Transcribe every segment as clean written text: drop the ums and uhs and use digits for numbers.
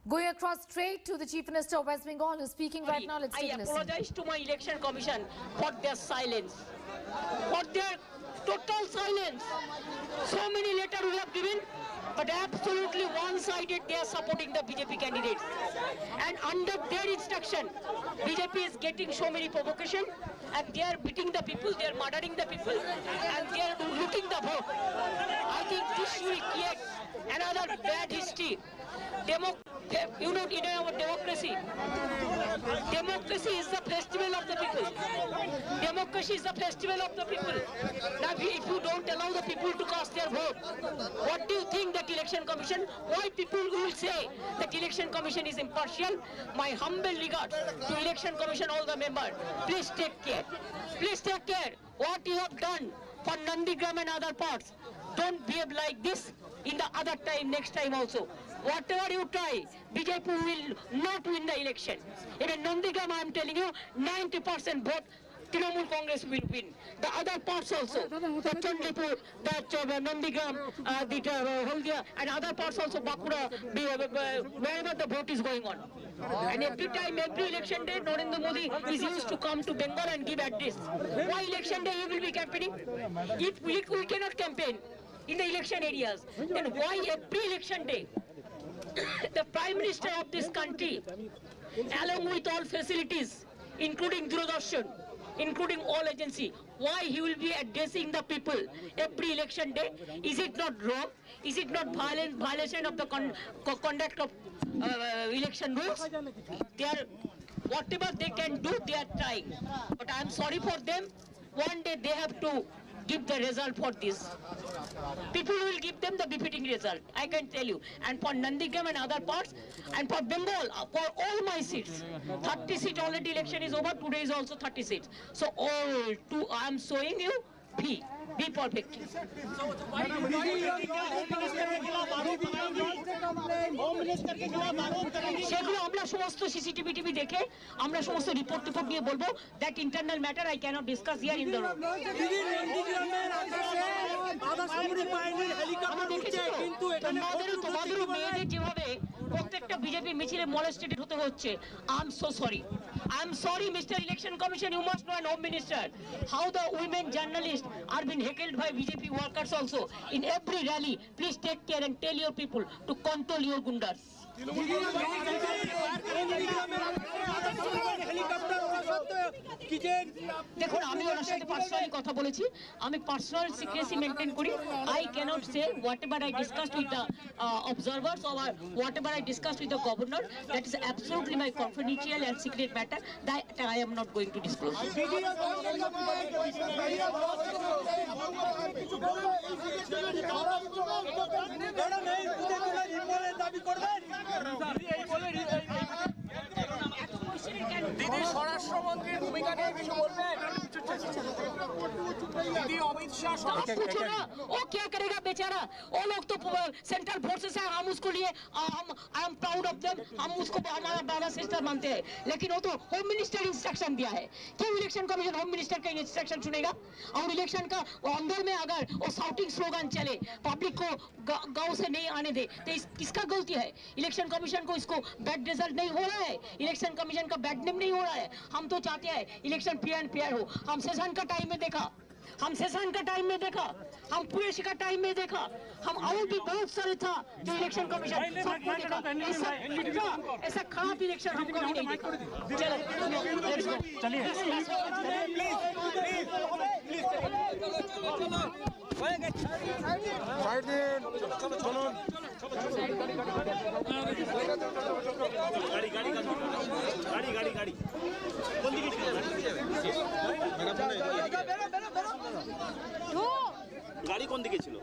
Going across straight to the Chief Minister of West Bengal, who's speaking right now. Let's take a listen. I apologize to my election commission for their silence, for their total silence. So many letters we have given, but absolutely one-sided they are supporting the BJP candidates. And under their instruction, BJP is getting so many provocation, and they are beating the people, they are murdering the people, and they are looting the vote. I think this will create another bad history. You know, in our democracy is the festival of the people. Democracy is the festival of the people. Now, if you don't allow the people to cast their vote, what do you think that election commission? Why people will say that election commission is impartial? My humble regards to election commission, all the members. Please take care. Please take care. What you have done for Nandigram and other parts, don't behave like this in the other time, next time also. Whatever you try, BJP will not win the election. In Nandigram, I am telling you, 90% vote, Trinamool Congress will win. The other parts also, the Chandipur, the Nandigram, the Haldia, and other parts also, Bakura, wherever the vote is going on. And every time, every election day, Narendra Modi is used to come to Bengal and give address. Why election day he will be campaigning? If we cannot campaign in the election areas, then why every election day the Prime Minister of this country, along with all facilities, including Doordarshan, including all agency, why he will be addressing the people every election day? Is it not wrong? Is it not violation of the conduct of election rules? They are, whatever they can do, they are trying. But I am sorry for them. One day they have to give the result for this. People will give them the befitting result, I can tell you. And for Nandigram and other parts, and for Bengal, for all my seats, 30 seat already election is over, today is also 30 seats. So all two, I am showing you, be perfect. সেগুলো আমরা সমস্ত CCTV TV দেখে আমরা সমস্ত report নিয়ে বলবো that internal matter I can't discuss here in the room. তোমাদেরও মেয়েদের যেভাবে প্রত্যেকটা বিজেপি মিছিলে মলেস্টেড হতে হচ্ছে, I am so sorry. I am sorry, Mr. Election Commission, you must know, and Home Minister, how the women journalists are being heckled by BJP workers also. In every rally, please take care and tell your people to control your gundas. দেখুন, আমি ওনার সাথে personally কথা বলেছি, আমি personal secrecy maintain করি। I cannot say whatever I discussed with the observers or whatever I discussed with the governor, that is absolutely my confidential and secret matter that I am not going to disclose. দিদি স্বরাষ্ট্রমন্ত্রীর ভূমিকা নিয়ে কিছু বলবেন? দিদি अमित शाह पूछो ना, वो क्या करेगा बेचारा? वो लोग तो सेंट्रल फोर्सेस है, हम उसको लिए I am proud of them, हम उसको हमारा ब्रदर सिस्टर मानते हैं। लेकिन वो तो होम मिनिस्टर इंस्ट्रक्शन दिया है। क्यों इलेक्शन कमीशन होम मिनिस्टर का इंस्ट्रक्शन सुनेगा? और इलेक्शन का अंदर में अगर वो साउटिंग स्लोगन चले, पब्लिक को गांव से नहीं आने दे, तो किसका गलती है? इलेक्शन कमीशन को इसको बैड रिजल्ट नहीं हो रहा है, इलेक्शन कमीशन का बैड नेम नहीं हो रहा है। हम तो चाहते हैं इलेक्शन फ्री एंड फेयर हो। हम सेशन का टाइम में देखा, हम सेशन का टाइम में देखा, हम पूरे का टाइम में देखा, हम और भी बहुत सारे था जो इलेक्शन कमीशन ऐसा खराब इलेक्शन हम कभी नहीं देखा। चलिए গাড়ি গাড়ি কোন দিকে ছিল?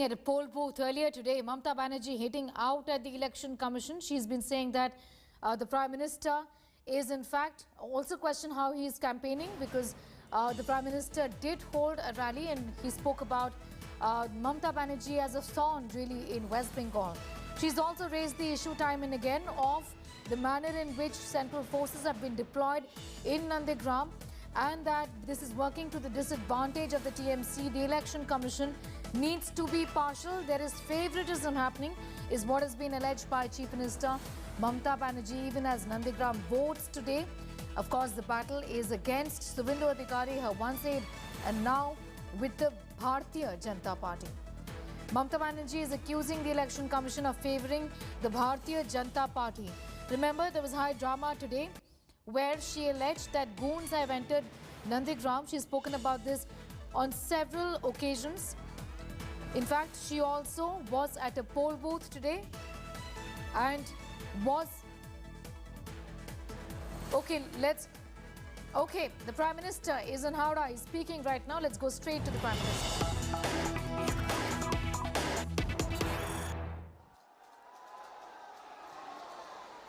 At a poll booth earlier today, Mamata Banerjee hitting out at the Election Commission. She's been saying that the Prime Minister is in fact also questioned how he is campaigning, because the Prime Minister did hold a rally and he spoke about Mamata Banerjee as a thorn really in West Bengal. She's also raised the issue time and again of the manner in which central forces have been deployed in Nandigram and that this is working to the disadvantage of the TMC. The Election Commission needs to be partial. There is favoritism happening, is what has been alleged by Chief Minister Mamata Banerjee, even as Nandigram votes today. Of course, the battle is against Suvendu Adhikari, her once aide, and now with the Bharatiya Janata Party. Mamata Banerjee is accusing the Election Commission of favouring the Bharatiya Janata Party. Remember, there was high drama today where she alleged that goons have entered Nandigram. She's spoken about this on several occasions. In fact, she also was at a poll booth today and was... Okay, the Prime Minister is in Howrah. He's speaking right now. Let's go straight to the Prime Minister.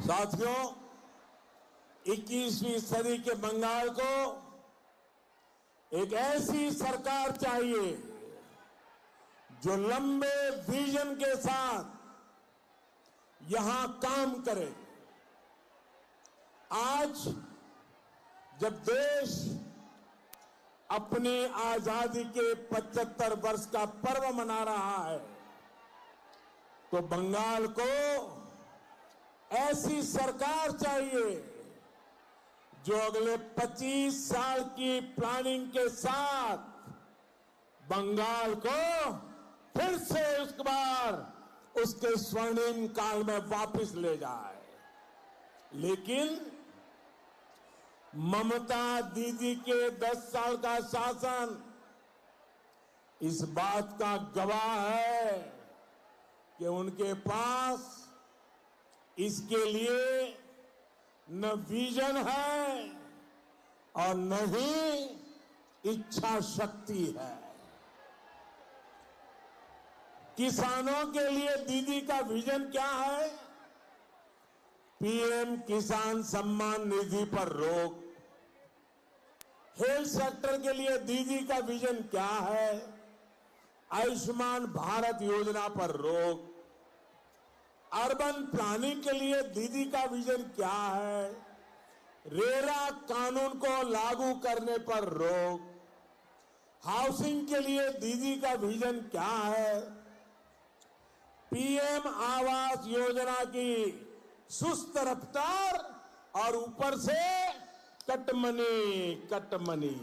साथियों, 21वीं सदी के बंगाल को एक ऐसी सरकार चाहिए जो लंबे विजन के साथ यहां काम करे। आज जब देश अपनी आजादी के 75 वर्ष का पर्व मना रहा है तो बंगाल को ऐसी सरकार चाहिए जो अगले 25 साल की प्लानिंग के साथ बंगाल को फिर से एक बार उसके स्वर्णिम काल में वापस ले जाए। लेकिन ममता दीदी के 10 साल का शासन इस बात का गवाह है कि उनके पास इसके लिए न विजन है और न ही इच्छा शक्ति है। किसानों के लिए दीदी का विजन क्या है? पीएम किसान सम्मान निधि पर रोक। हेल्थ सेक्टर के लिए दीदी का विजन क्या है? आयुष्मान भारत योजना पर रोक। अर्बन प्लानिंग के लिए दीदी का विजन क्या है? रेरा कानून को लागू करने पर रोक। हाउसिंग के लिए दीदी का विजन क्या है? पीएम आवास योजना की सुस्त रफ्तार और ऊपर से कटमनी।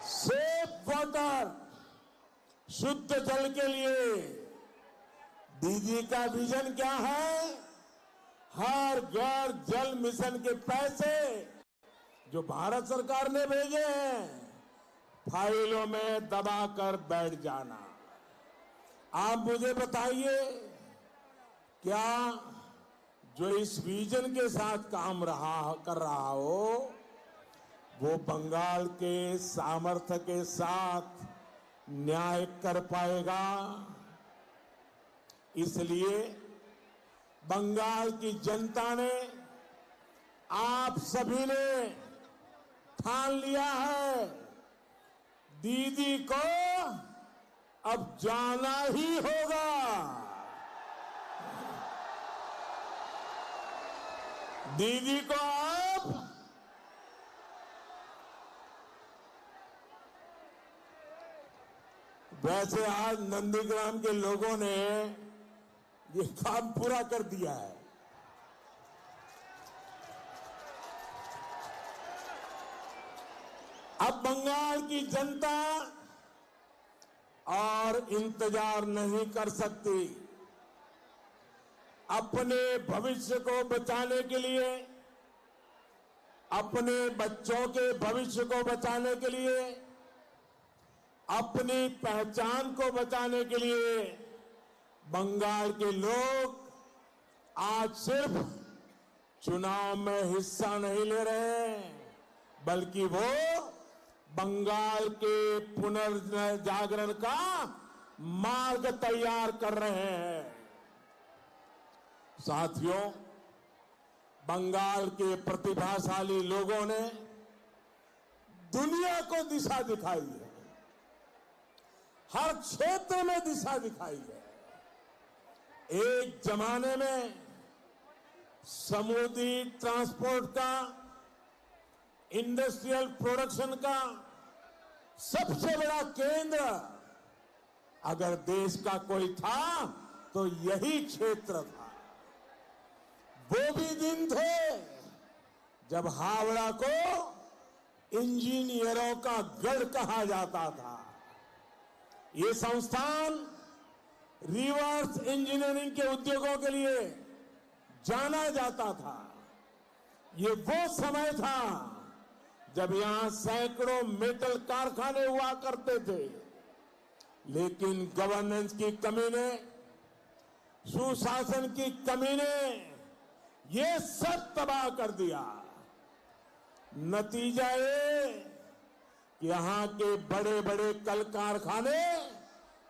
सेफ वाटर, शुद्ध जल के लिए दीदी का विजन क्या है? हर घर जल मिशन के पैसे जो भारत सरकार ने भेजे हैं फाइलों में दबाकर बैठ जाना। आप मुझे बताइए, क्या जो इस विजन के साथ काम कर रहा हो वो बंगाल के सामर्थ्य के साथ न्याय कर पाएगा? इसलिए बंगाल की जनता ने, आप सभी ने ठान लिया है, दीदी को अब जाना ही होगा। दीदी को अब वैसे आज नंदीग्राम के लोगों ने ये काम पूरा कर दिया है। अब बंगाल की जनता और इंतजार नहीं कर सकती। अपने भविष्य को बचाने के लिए, अपने बच्चों के भविष्य को बचाने के लिए, अपनी पहचान को बचाने के लिए बंगाल के लोग आज सिर्फ चुनाव में हिस्सा नहीं ले रहे हैं, बल्कि वो बंगाल के पुनर्जागरण का मार्ग तैयार कर रहे हैं। साथियों, बंगाल के प्रतिभाशाली लोगों ने दुनिया को दिशा दिखाई है। हर क्षेत्र में दिशा दिखाई है। एक जमाने में समुद्री ट्रांसपोर्ट का, इंडस्ट्रियल प्रोडक्शन का सबसे बड़ा केंद्र अगर देश का कोई था तो यही क्षेत्र था। वो भी दिन थे जब हावड़ा को इंजीनियरों का गढ़ कहा जाता था। ये संस्थान रिवर्स इंजीनियरिंग के उद्योगों के लिए जाना जाता था। ये वो समय था जब यहां सैकड़ों मेटल कारखाने हुआ करते थे, लेकिन गवर्नेंस की कमी ने, सुशासन की कमी ने ये सब तबाह कर दिया। नतीजा ये कि यहां के बड़े बड़े कल कारखाने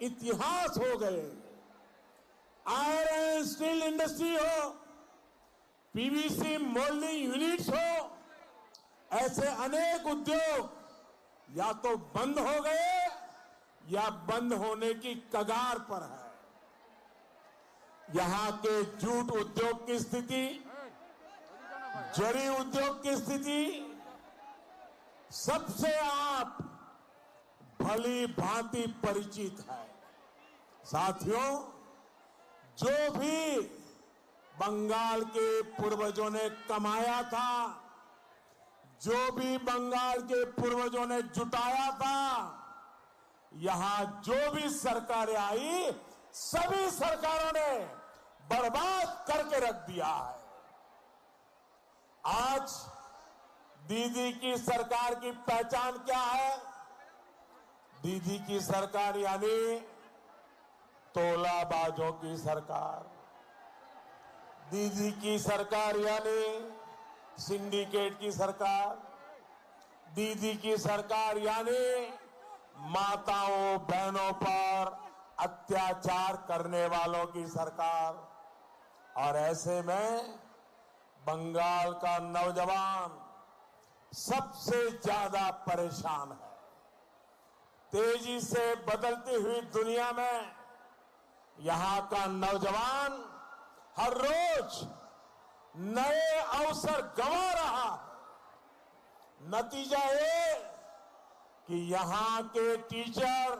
इतिहास हो गए। आयरन एंड स्टील इंडस्ट्री हो, पीवीसी मोल्डिंग यूनिट्स हो, ऐसे अनेक उद्योग या तो बंद हो गए या बंद होने की कगार पर है। यहां के जूट उद्योग की स्थिति, जरी उद्योग की स्थिति सबसे आप भली भांति परिचित है। साथियों, जो भी बंगाल के पूर्वजों ने कमाया था, जो भी बंगाल के पूर्वजों ने जुटाया था, यहां जो भी सरकारें आई, सभी सरकारों ने बर्बाद करके रख दिया है। आज दीदी की सरकार की पहचान क्या है? दीदी की सरकार यानी तोलाबाजों की सरकार। दीदी की सरकार यानी सिंडिकेट की सरकार। दीदी की सरकार यानी माताओं बहनों पर अत्याचार करने वालों की सरकार। और ऐसे में बंगाल का नौजवान सबसे ज्यादा परेशान है। तेजी से बदलती हुई दुनिया में यहां का नौजवान हर रोज नए अवसर गंवा रहा है। नतीजा ये कि यहां के टीचर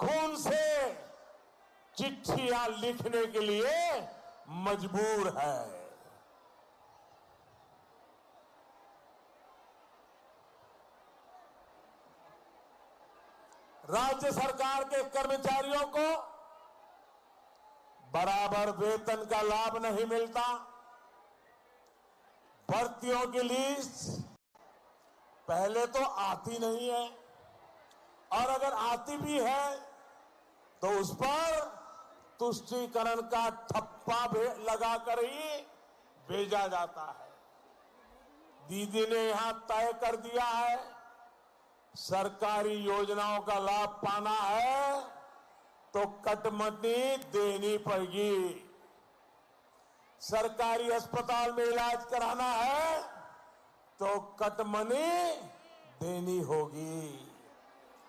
खून से चिट्ठियां लिखने के लिए मजबूर है। राज्य सरकार के कर्मचारियों को बराबर वेतन का लाभ नहीं मिलता। भर्तियों की लिस्ट पहले तो आती नहीं है, और अगर आती भी है तो उस पर तुष्टीकरण का ठप्पा लगाकर ही भेजा जाता है। दीदी ने यहां तय कर दिया है, सरकारी योजनाओं का लाभ पाना है तो कटमनी देनी पड़ेगी। सरकारी अस्पताल में इलाज कराना है तो कटमनी देनी होगी।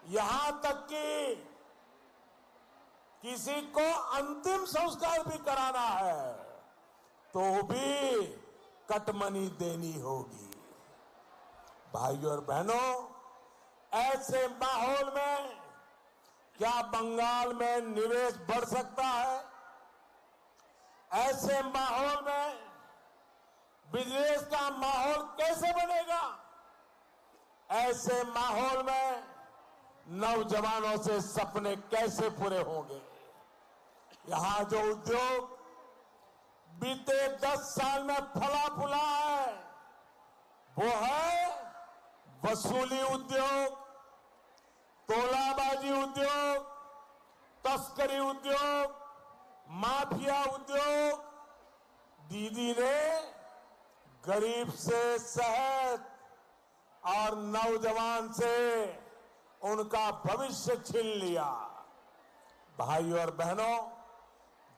यहां तक कि किसी को अंतिम संस्कार भी कराना है तो भी कटमनी देनी होगी। भाइयों और बहनों, ऐसे माहौल में क्या बंगाल में निवेश बढ़ सकता है? ऐसे माहौल में बिजनेस का माहौल कैसे बनेगा? ऐसे माहौल में नौजवानों से सपने कैसे पूरे होंगे? यहां जो उद्योग बीते 10 साल में फला फूला है वो है वसूली उद्योग, तोलाबाजी उद्योग, तस्करी उद्योग, माफिया उद्योग। दीदी ने गरीब से सेहत और नौजवान से उनका भविष्य छीन लिया। भाइयों और बहनों,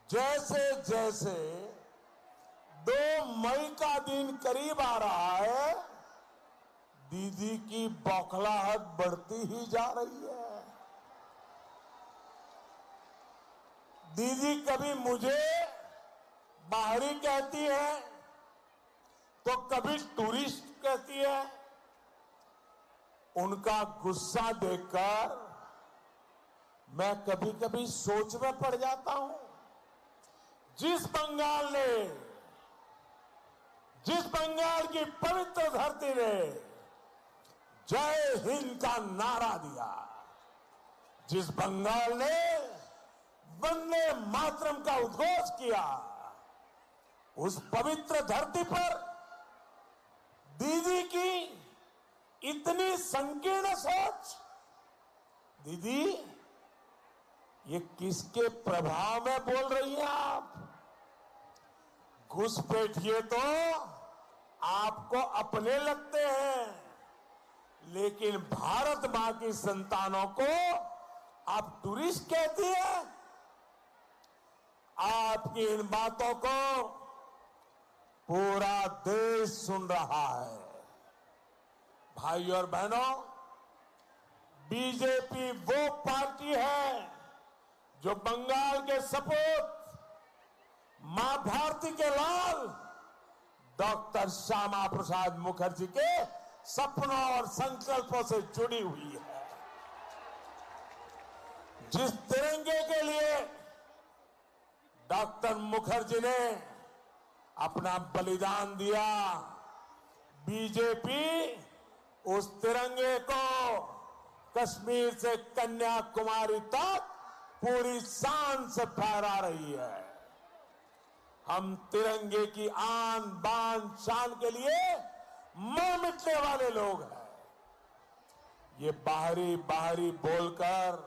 जैसे जैसे 2 मई का दिन करीब आ रहा है, दीदी की बौखलाहट बढ़ती ही जा रही है। दीदी कभी मुझे बाहरी कहती है तो कभी टूरिस्ट कहती है। उनका गुस्सा देखकर मैं कभी कभी सोच में पड़ जाता हूं। जिस बंगाल की पवित्र धरती ने जय हिंद का नारा दिया, जिस बंगाल ने वंदे मातरम का उद्घोष किया, उस पवित्र धरती पर दीदी की इतनी संकीर्ण सोच। दीदी, ये किसके प्रभाव में बोल रही हैं आप? घुसपैठिए तो आपको अपने लगते हैं, लेकिन भारत मां की संतानों को आप टूरिस्ट कहती है। आपकी इन बातों को पूरा देश सुन रहा है। भाई और बहनों, बीजेपी वो पार्टी है जो बंगाल के सपूत मां भारती के लाल डॉक्टर श्यामा प्रसाद मुखर्जी के सपनों और संकल्पों से जुड़ी हुई है। जिस तिरंगे के लिए डॉक्टर मुखर्जी ने अपना बलिदान दिया, बीजेपी उस तिरंगे को कश्मीर से कन्याकुमारी तक पूरी शान से फहरा रही है। हम तिरंगे की आन बान शान के लिए मर मिटने वाले लोग हैं। ये बाहरी बोलकर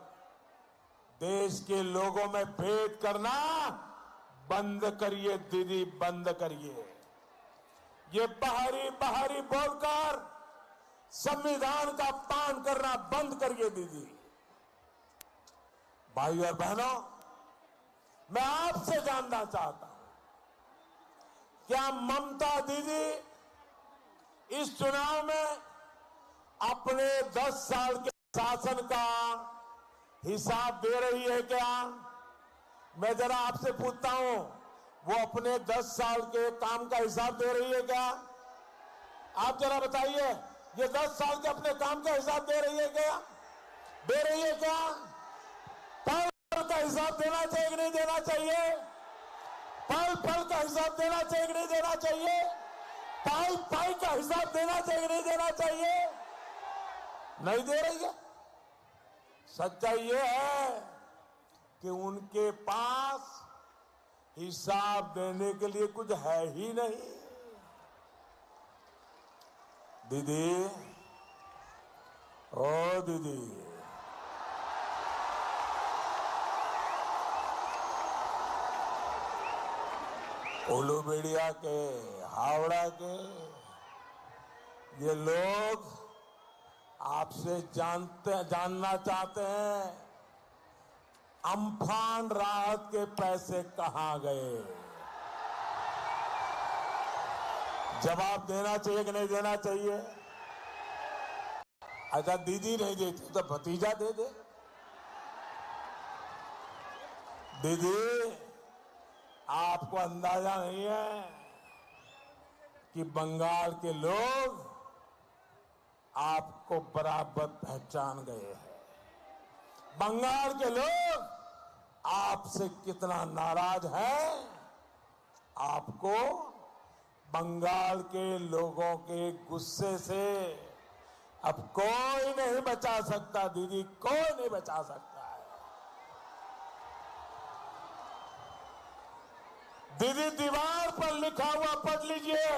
देश के लोगों में भेद करना बंद करिए दीदी, बंद करिए। ये बाहरी बोलकर संविधान का पान करना बंद करिए दीदी। भाई और बहनों, मैं आपसे जानना चाहता हूं, क्या ममता दीदी इस चुनाव में अपने 10 साल के शासन का हिसाब दे रही है क्या? मैं जरा आपसे पूछता हूं, वो अपने 10 साल के काम का हिसाब दे रही है क्या? आप जरा बताइए, ये 10 साल के अपने काम का हिसाब दे रही है क्या? दे रही है क्या? पल का हिसाब देना चाहिए कि नहीं देना चाहिए? पल का हिसाब देना चाहिए कि नहीं देना चाहिए? पाई का हिसाब देना चाहिए कि नहीं देना चाहिए? नहीं दे रही है। सच्चाई ये है कि उनके पास हिसाब देने के लिए कुछ है ही नहीं। दीदी, ओ दीदी, उलूबेड़िया के, हावड़ा के ये लोग आपसे जानना चाहते हैं, अम्फान राहत के पैसे कहां गए? जवाब देना चाहिए कि नहीं देना चाहिए? अच्छा, दीदी नहीं देती तो भतीजा दे दे। दीदी, आपको अंदाजा नहीं है कि बंगाल के लोग आपको बराबर पहचान गए हैं। बंगाल के लोग आपसे कितना नाराज हैं, आपको बंगाल के लोगों के गुस्से से अब कोई नहीं बचा सकता दीदी, कोई नहीं बचा सकता है। दीदी, दीवार पर लिखा हुआ पढ़ लीजिए,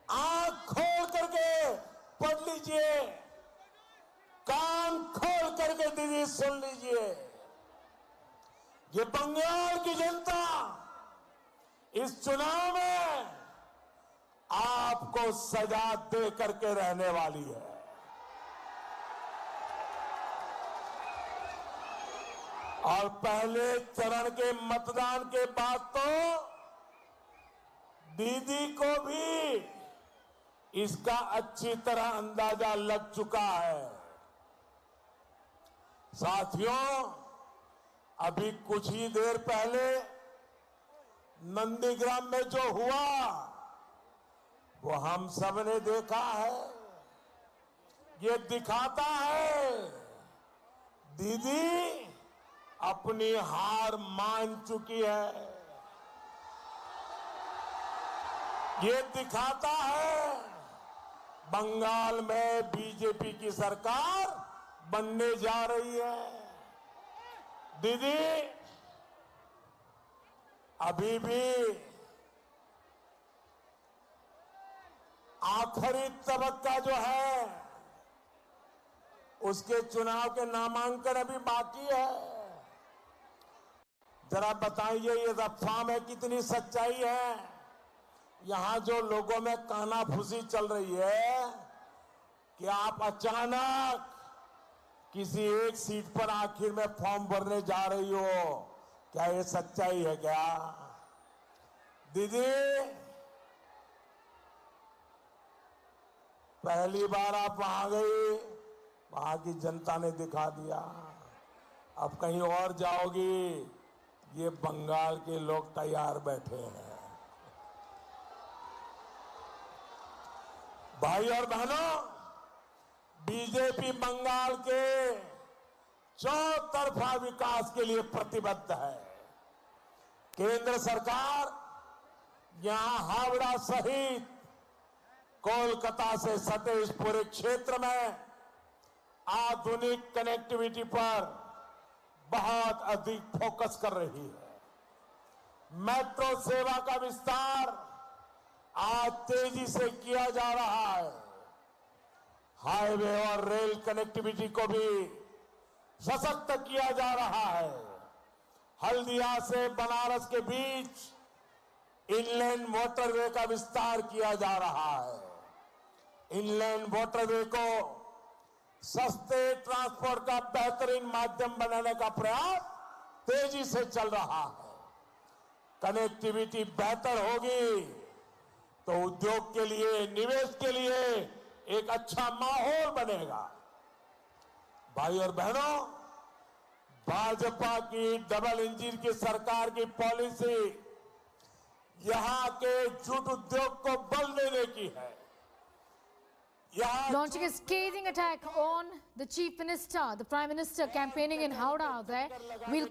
आंख खोल करके पढ़ लीजिए, कान खोल करके दीदी सुन लीजिए। ये बंगाल की जनता इस चुनाव में आपको सजा दे करके रहने वाली है। और पहले चरण के मतदान के बाद तो दीदी को भी इसका अच्छी तरह अंदाजा लग चुका है साथियों, अभी कुछ ही देर पहले नंदीग्राम में जो हुआ वो हम सब ने देखा है। ये दिखाता है दीदी अपनी हार मान चुकी है। ये दिखाता है बंगाल में बीजेपी की सरकार बनने जा रही है। दीदी अभी भी आखिरी तबक्का जो है उसके चुनाव के नामांकन अभी बाकी है। जरा बताइए ये अफवाह में कितनी सच्चाई है। यहां जो लोगों में कानाफूसी चल रही है कि आप अचानक किसी एक सीट पर आखिर में फॉर्म भरने जा रही हो, क्या ये सच्चाई है क्या? दीदी पहली बार आप वहां गई, वहां की जनता ने दिखा दिया। अब कहीं और जाओगी, ये बंगाल के लोग तैयार बैठे हैं। भाई और बहनों, बीजेपी बंगाल के चौतरफा विकास के लिए प्रतिबद्ध है। केंद्र सरकार यहां हावड़ा सहित कोलकाता से सटे इस पूरे क्षेत्र में आधुनिक कनेक्टिविटी पर बहुत अधिक फोकस कर रही है। मेट्रो सेवा का विस्तार आज तेजी से किया जा रहा है। हाईवे और रेल कनेक्टिविटी को भी सशक्त किया जा रहा है। हल्दिया से बनारस के बीच इनलैंड मोटरवे का विस्तार किया जा रहा है। इनलैंड मोटरवे को सस्ते ट्रांसपोर्ट का बेहतरीन माध्यम बनाने का प्रयास तेजी से चल रहा है। कनेक्टिविटी बेहतर होगी तो उद्योग के लिए, निवेश के लिए एक अच्छा माहौल बनेगा। भाई और बहनों, भाजपा की डबल इंजन की सरकार की पॉलिसी यहां के जूट उद्योग को बल देने की है। Launching a scathing attack on the Chief Minister, the Prime Minister campaigning in Howrah there. We'll